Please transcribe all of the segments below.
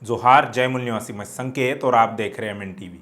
जोहार, जय मूल निवासी, मैं संकेत और आप देख रहे हैं एमएन टीवी।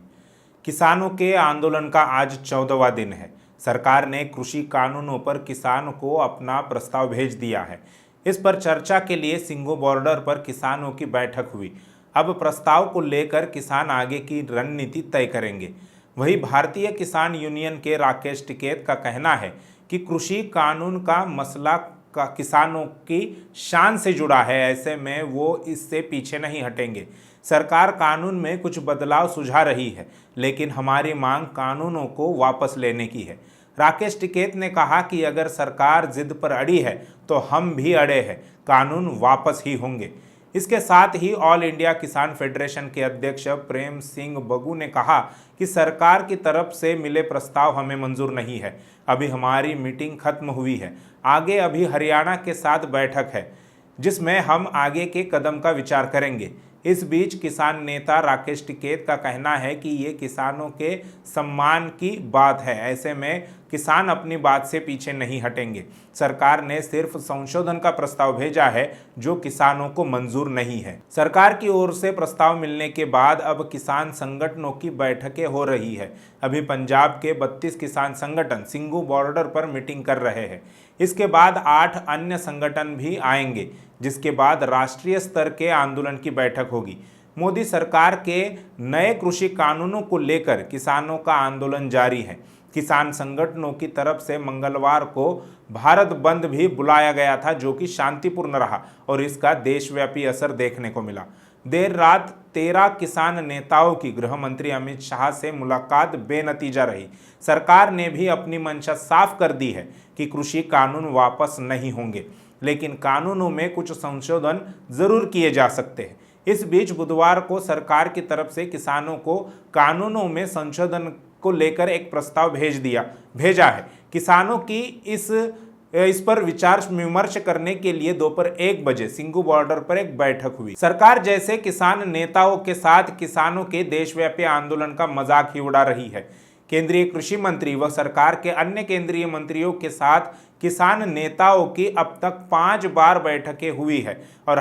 किसानों के आंदोलन का आज 14वां दिन है। सरकार ने कृषि कानूनों पर किसान को अपना प्रस्ताव भेज दिया है। इस पर चर्चा के लिए सिंघू बॉर्डर पर किसानों की बैठक हुई। अब प्रस्ताव को लेकर किसान आगे की रणनीति तय करेंगे। वहीं भारतीय किसान यूनियन के राकेश टिकैत का कहना है कि कृषि कानून का मसला का किसानों की शान से जुड़ा है, ऐसे में वो इससे पीछे नहीं हटेंगे। सरकार कानून में कुछ बदलाव सुझा रही है, लेकिन हमारी मांग कानूनों को वापस लेने की है। राकेश टिकैत ने कहा कि अगर सरकार जिद पर अड़ी है तो हम भी अड़े हैं, कानून वापस ही होंगे। इसके साथ ही ऑल इंडिया किसान फेडरेशन के अध्यक्ष प्रेम सिंह बगू ने कहा कि सरकार की तरफ से मिले प्रस्ताव हमें मंजूर नहीं है। अभी हमारी मीटिंग खत्म हुई है, आगे अभी हरियाणा के साथ बैठक है जिसमें हम आगे के कदम का विचार करेंगे। इस बीच किसान नेता राकेश टिकैत का कहना है कि ये किसानों के सम्मान की बात है, ऐसे में किसान अपनी बात से पीछे नहीं हटेंगे। सरकार ने सिर्फ संशोधन का प्रस्ताव भेजा है जो किसानों को मंजूर नहीं है। सरकार की ओर से प्रस्ताव मिलने के बाद अब किसान संगठनों की बैठकें हो रही है। अभी पंजाब के 32 किसान संगठन सिंघू बॉर्डर पर मीटिंग कर रहे हैं। इसके बाद 8 अन्य संगठन भी आएंगे, जिसके बाद राष्ट्रीय स्तर के आंदोलन की बैठक होगी। मोदी सरकार के नए कृषि कानूनों को लेकर किसानों का आंदोलन जारी है। किसान संगठनों की तरफ से मंगलवार को भारत बंद भी बुलाया गया था, जो कि शांतिपूर्ण रहा और इसका देशव्यापी असर देखने को मिला। देर रात 13 किसान नेताओं की गृह मंत्री अमित शाह से मुलाकात बेनतीजा रही। सरकार ने भी अपनी मंशा साफ कर दी है कि कृषि कानून वापस नहीं होंगे, लेकिन कानूनों में कुछ संशोधन जरूर किए जा सकते हैं। इस बीच बुधवार को सरकार की तरफ से किसानों को कानूनों में संशोधन को लेकर एक प्रस्ताव भेजा है। किसानों की इस पर विचार विमर्श करने के लिए दोपहर 1 बजे सिंघू बॉर्डर पर एक बैठक हुई। सरकार जैसे किसान नेताओं के साथ किसानों के देशव्यापी आंदोलन का मजाक ही उड़ा रही है। केंद्रीय कृषि मंत्री व सरकार के अन्य केंद्रीय मंत्रियों के साथ किसान नेताओं की अब तक 5 बार बैठकें हुई है और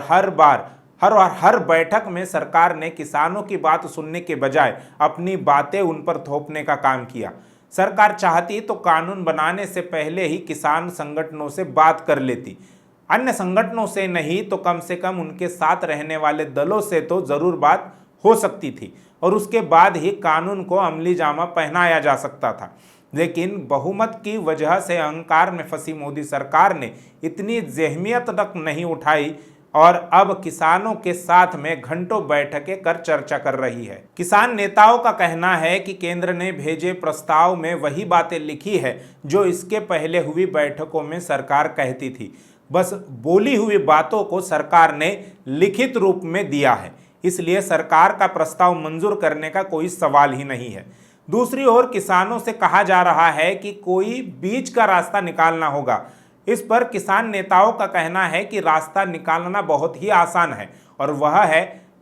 हर बैठक में सरकार ने किसानों की बात सुनने के बजाय अपनी बातें उन पर थोपने का काम किया। सरकार चाहती तो कानून बनाने से पहले ही किसान संगठनों से बात कर लेती, अन्य संगठनों से नहीं तो कम से कम उनके साथ रहने वाले दलों से तो जरूर बात हो सकती थी और उसके बाद ही कानून को अमली जामा पहनाया जा सकता था। लेकिन बहुमत की वजह से अहंकार में फंसी मोदी सरकार ने इतनी जहमियत तक नहीं उठाई और अब किसानों के साथ में घंटों बैठकें कर चर्चा कर रही है। किसान नेताओं का कहना है कि केंद्र ने भेजे प्रस्ताव में वही बातें लिखी है जो इसके पहले हुई बैठकों में सरकार कहती थी, बस बोली हुई बातों को सरकार ने लिखित रूप में दिया है, इसलिए सरकार का प्रस्ताव मंजूर करने का कोई सवाल ही नहीं है। दूसरी ओर किसानों से कहा जा रहा है कि कोई बीच का रास्ता निकालना होगा। इस पर किसान नेताओं का कहना है कि रास्ता निकालना बहुत ही आसान है और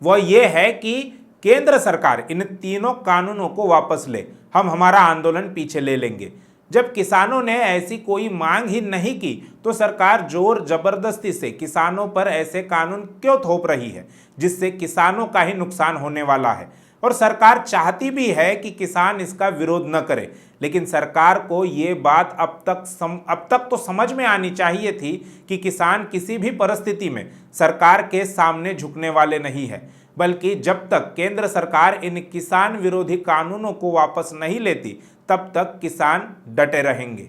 वह ये है कि केंद्र सरकार इन तीनों कानूनों को वापस ले, हम हमारा आंदोलन पीछे ले लेंगे। जब किसानों ने ऐसी कोई मांग ही नहीं की तो सरकार जोर जबरदस्ती से किसानों पर ऐसे कानून क्यों थोप रही है जिससे किसानों का ही नुकसान होने वाला है। और सरकार चाहती भी है कि किसान इसका विरोध न करे, लेकिन सरकार को ये बात अब तक तो समझ में आनी चाहिए थी कि किसान किसी भी परिस्थिति में सरकार के सामने झुकने वाले नहीं है, बल्कि जब तक केंद्र सरकार इन किसान विरोधी कानूनों को वापस नहीं लेती तब तक किसान डटे रहेंगे।